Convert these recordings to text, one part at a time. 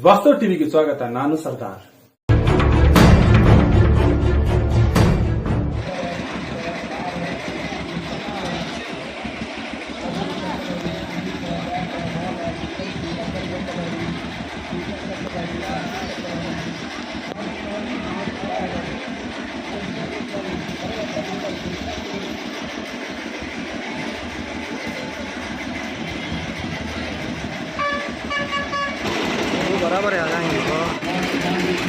ವಾಸ್ತವ ಟಿವಿಗೆ ಸ್ವಾಗತ. ನಾನು ಸರ್ದಾರ್. बराबर है आ जाएंगे तो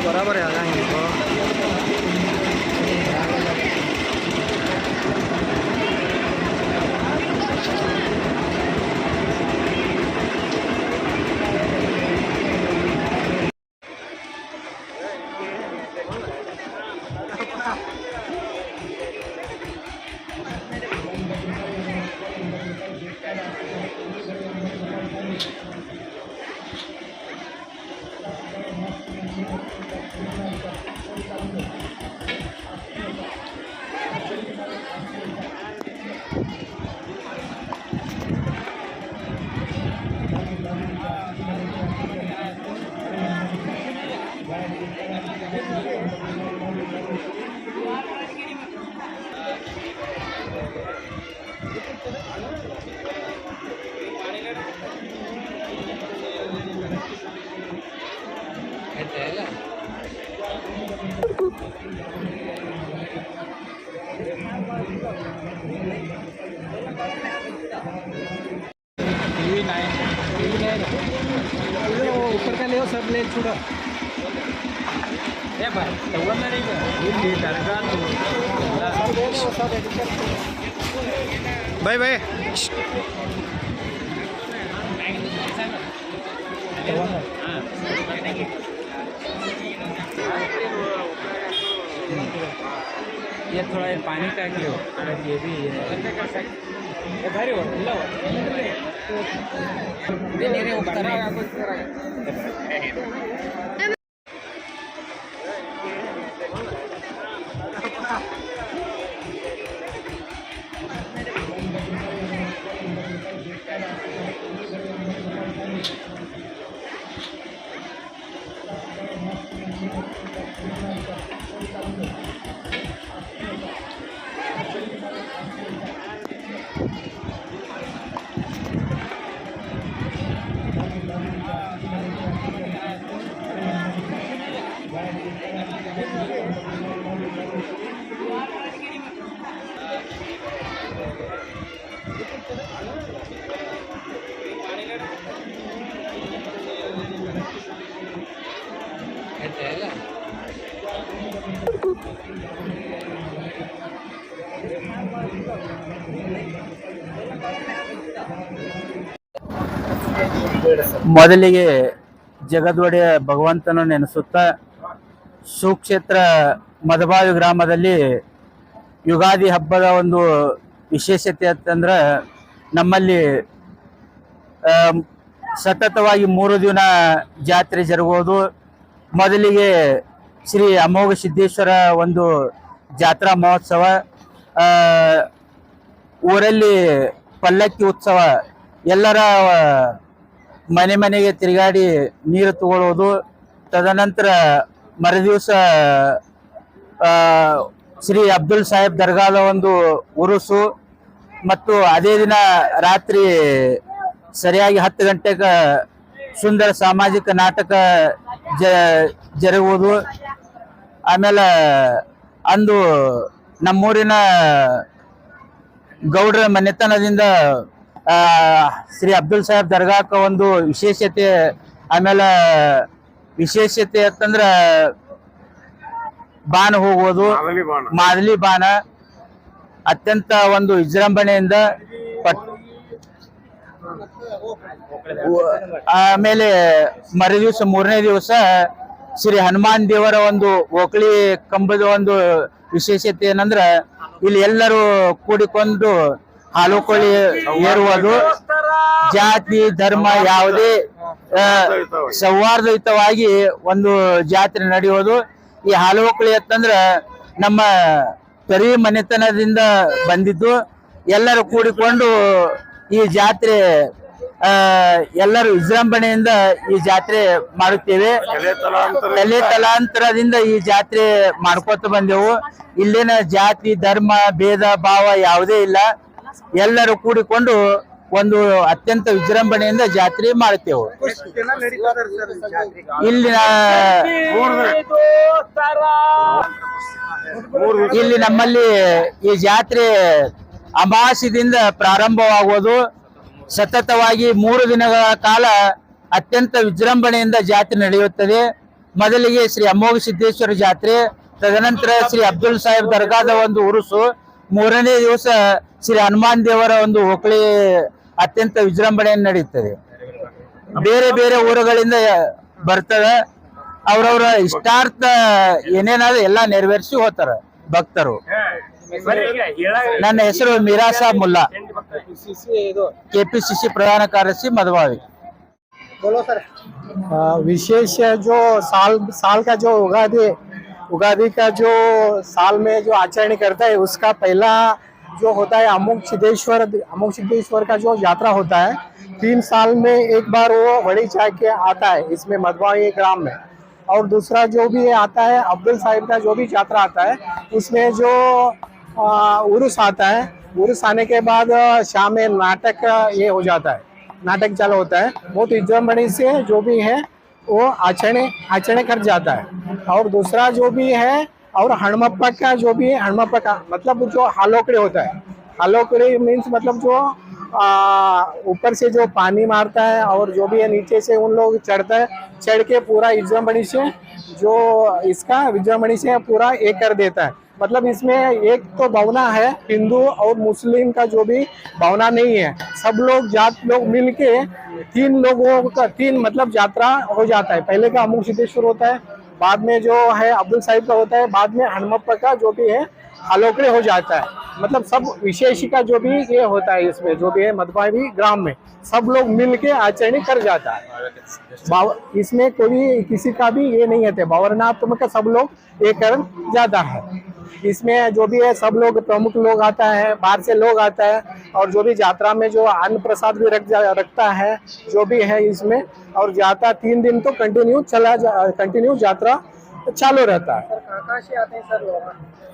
बराबर है आ जाएंगे तो ऊपर का ले सब ले छोड़ो भाई भाई ये थोड़ा ये पानी का लो ये भी ये भारी हो लो नहीं रे ऊपर ಮೊದಲಿಗೆ ಜಗದ್ವಡೆಯ ಭಗವಂತನ ನೆನೆಸುತ್ತಾ ಸುಕ್ಷೇತ್ರ ಮದಬಾವಿ ಗ್ರಾಮದಲ್ಲಿ ಯುಗಾದಿ ಹಬ್ಬದ ಒಂದು ವಿಶೇಷತೆ ಅಂತಂದ್ರೆ ನಮ್ಮಲ್ಲಿ ಸತತವಾಗಿ 3 ದಿನ ಜಾತ್ರೆ ಜರುಗುವುದು. ಮೊದಲಿಗೆ ಶ್ರೀ ಅಮೋಘ ಸಿದ್ದೇಶ್ವರ ಒಂದು ಜಾತ್ರಾ ಮಹೋತ್ಸವ, ಊರಲ್ಲಿ ಪಲ್ಲಕ್ಕಿ ಉತ್ಸವ, ಎಲ್ಲರ ಮನೆ ಮನೆಗೆ ತಿರುಗಾಡಿ ನೀರು ತಗೊಳ್ಳೋದು. ತದನಂತರ ಮರುದಿವಸ ಶ್ರೀ ಅಬ್ದುಲ್ ಸಾಹೇಬ್ ದರ್ಗಾದ ಒಂದು ಉರುಸು ಮತ್ತು ಅದೇ ದಿನ ರಾತ್ರಿ ಸರಿಯಾಗಿ 10 ಗಂಟೆಗೆ ಸುಂದರ ಸಾಮಾಜಿಕ ನಾಟಕ ಜರುಗುವುದು. ಆಮೇಲೆ ಅಂದು ನಮ್ಮೂರಿನ ಗೌಡ್ರ ಮನೆತನದಿಂದ ಶ್ರೀ ಅಬ್ದುಲ್ ಸಾಹೇಬ್ ದರ್ಗಾಕ ಒಂದು ವಿಶೇಷತೆ, ಆಮೇಲೆ ವಿಶೇಷತೆ ಅಂತಂದ್ರ ಬಾಣ ಹೋಗುವುದು, ಮಾದಲಿ ಬಾಣ ಅತ್ಯಂತ ಒಂದು ವಿಜೃಂಭಣೆಯಿಂದ ಆಮೇಲೆ ಮರುದಿವಸ 3ನೇ ದಿವಸ ಶ್ರೀ ಹನುಮಾನ್ ದೇವರ ಒಂದು ಓಕಳಿ ಕಂಬದ ಒಂದು ವಿಶೇಷತೆ ಏನಂದ್ರ ಇಲ್ಲಿ ಎಲ್ಲರೂ ಕೂಡಿಕೊಂಡು ಹಾಲು ಕೋಳಿ ಏರುವುದು. ಜಾತಿ ಧರ್ಮ ಯಾವುದೇ ಸೌಹಾರ್ದಯುತವಾಗಿ ಒಂದು ಜಾತ್ರೆ ನಡೆಯುವುದು. ಈ ಹಾಲು ಕೋಳಿ ಅಂತಂದ್ರ ನಮ್ಮ ಕರಿ ಮನೆತನದಿಂದ ಬಂದಿದ್ದು. ಎಲ್ಲರೂ ಕೂಡಿಕೊಂಡು ಈ ಜಾತ್ರೆ ಎಲ್ಲರೂ ವಿಜೃಂಭಣೆಯಿಂದ ಈ ಜಾತ್ರೆ ಮಾಡುತ್ತೇವೆ. ತಲೆ ತಲಾಂತರದಿಂದ ಈ ಜಾತ್ರೆ ಮಾಡ್ಕೋತ ಬಂದೆವು. ಇಲ್ಲಿನ ಜಾತಿ ಧರ್ಮ ಭೇದ ಭಾವ ಯಾವುದೇ ಇಲ್ಲ. ಎಲ್ಲರೂ ಕೂಡಿಕೊಂಡು ಒಂದು ಅತ್ಯಂತ ವಿಜೃಂಭಣೆಯಿಂದ ಜಾತ್ರೆ ಮಾಡುತ್ತೇವೆ. ಇಲ್ಲಿ ನಮ್ಮಲ್ಲಿ ಈ ಜಾತ್ರೆ ಅಮಾವಾಸ್ಯದಿಂದ ಪ್ರಾರಂಭವಾಗುವುದು. ಸತತವಾಗಿ 3 ದಿನಗಳ ಕಾಲ ಅತ್ಯಂತ ವಿಜೃಂಭಣೆಯಿಂದ ಜಾತ್ರೆ ನಡೆಯುತ್ತದೆ. ಮೊದಲಿಗೆ ಶ್ರೀ ಅಮೋಘ ಸಿದ್ದೇಶ್ವರ ಜಾತ್ರೆ, ತದನಂತರ ಶ್ರೀ ಅಬ್ದುಲ್ ಸಾಹೇಬ್ ದರ್ಗಾದ ಒಂದು ಉರುಸು, 3ನೇ ದಿವಸ ಶ್ರೀ ಹನುಮಾನ್ ದೇವರ ಒಂದು ಓಕಳಿ ಅತ್ಯಂತ ವಿಜೃಂಭಣೆಯನ್ನು ನಡೆಯುತ್ತದೆ. ಬೇರೆ ಬೇರೆ ಊರುಗಳಿಂದ ಬರ್ತವೆ. ಅವ್ರವ್ರ ಇಷ್ಟಾರ್ಥ ಏನೇನಾದ್ರು ಎಲ್ಲ ನೆರವೇರಿಸಿ ಹೋಗ್ತಾರ ಭಕ್ತರು. ನನ್ನ ಹೆಸರು ಮಿರಾಸಾ मुल्ला, KPCC प्रधान कार्यदर्शी मदबावी। बोलो सर। विशेष जो साल का जो उगादी का जो साल में जो आचरण करता है, उसका पहला जो होता है अमोघ सिद्धेश्वर का जो यात्रा होता है, 3 साल में एक बार वो बड़ी चाय के आता है इसमें मदबावी ग्राम में। और दूसरा जो भी आता है अब्दुल साहिब का जो भी यात्रा आता है, उसमें जो उर्स आता है, उर्स आने के बाद शाम में नाटक ये हो जाता है, नाटक चालू होता है। बहुत विजृंभणा से जो भी है वो आचरणे कर जाता है। और दूसरा जो भी है, और हड़मप्पा का जो भी है, हड़मप्पा का मतलब जो हालोकड़े होता है, हालोकड़े मीन्स मतलब जो ऊपर से जो पानी मारता है और जो भी है नीचे से उन लोग चढ़ता है, चढ़ के पूरा विजृंभणी से जो इसका विजृंभणी से पूरा एक कर देता है। मतलब इसमें एक तो भावना है, हिंदू और मुस्लिम का जो भी भावना नहीं है, सब लोग जात लोग मिलके तीन लोगों का तीन मतलब यात्रा हो जाता है। पहले का अमुक सिद्धेश्वर होता है, बाद में जो है अब्दुल साहिब का होता है, बाद में हनुमप्पा का जो भी है आलोकड़े हो जाता है। मतलब सब विशेष का जो भी ये होता है, इसमें जो भी है मधुमावी ग्राम में सब लोग मिलके आचरण कर जाता है। इसमें कोई किसी का भी ये नहीं है, भावनात्मक सब लोग ये कर जाता है। इसमें जो भी है सब लोग प्रमुख लोग आता है, बाहर से लोग आता है, और जो भी यात्रा में जो अन्न प्रसाद भी रखता है जो भी है इसमें, और जाता 3 दिन तो कंटिन्यू यात्रा चालू रहता है। कहाँ से आते हैं सर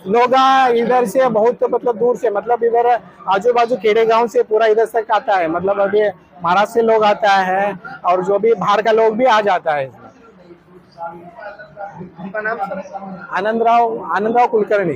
लोग इधर से बहुत मतलब दूर से, मतलब इधर आजू बाजू खेड़े गांव से पूरा इधर तक आता है। मतलब अभी महाराष्ट्र से लोग आता है और जो भी बाहर का लोग भी आ जाता है। आपका नाम सर? आनंदराव कुलकर्णी।